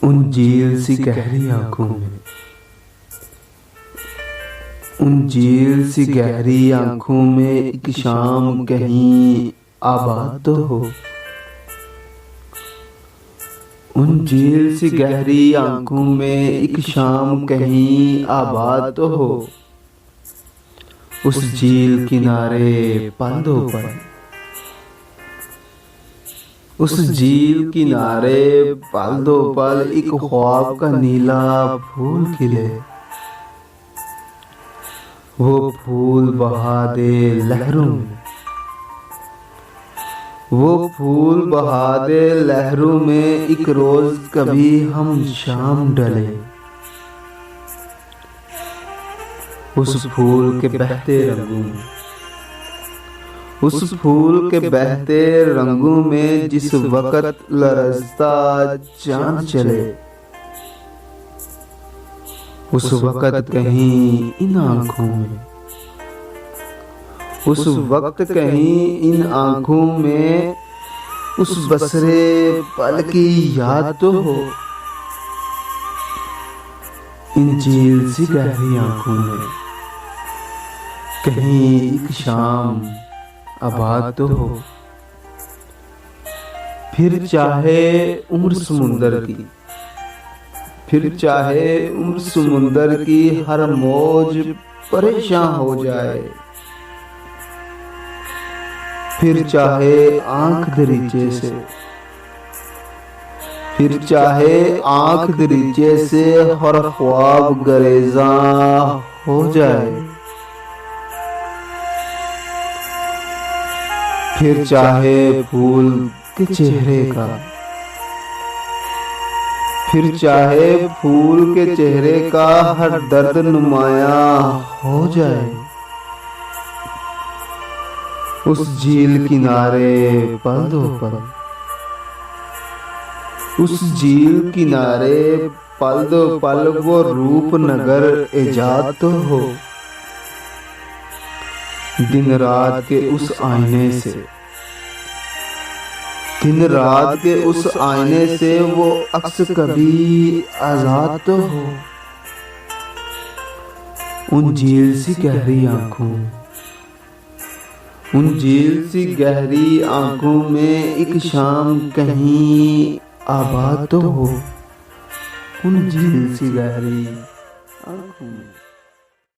उन झील सी गहरी आंखों में, उन झील सी गहरी आंखों में एक शाम कहीं आबाद तो हो। उन झील सी गहरी आंखों में एक शाम कहीं आबाद तो हो। उस झील किनारे पल दो पल, उस झील किनारे पल दो पल एक ख्वाब का नीला फूल खिले। वो फूल बहा दे लहरों में, वो फूल बहा दे लहरों में एक रोज कभी हम शाम डले। उस फूल के बहते रंगों में, उस फूल के बहते रंगों में जिस वक़्त लरज़ता चांद चले। उस वक़्त कहीं इन आँखों में, उस वक़्त कहीं इन आँखों में उस बसरे पल की याद तो हो। इन झील सी गहरी आँखों में कहीं एक शाम आबाद तो हो। फिर चाहे उम्र समुंदर की, फिर चाहे उम्र समुंदर की हर मौज परेशान हो जाए। फिर चाहे आंख दरीचे से, फिर चाहे आंख दरीचे से हर ख्वाब गरेजा हो जाए। फिर चाहे फूल के चेहरे का, फिर चाहे फूल के चेहरे का हर दर्द नुमाया हो जाए। उस झील किनारे पल दो पल, उस झील किनारे पल दो पल वो रूपनगर इजाद तो हो। दिन रात के उस आईने से, दिन रात के उस आईने से वो अक्स कभी आजाद तो हो। उन झील सी गहरी आंखों, उन झील सी गहरी आंखों में एक शाम कहीं आबाद तो हो। उन झील सी गहरी आंखों में।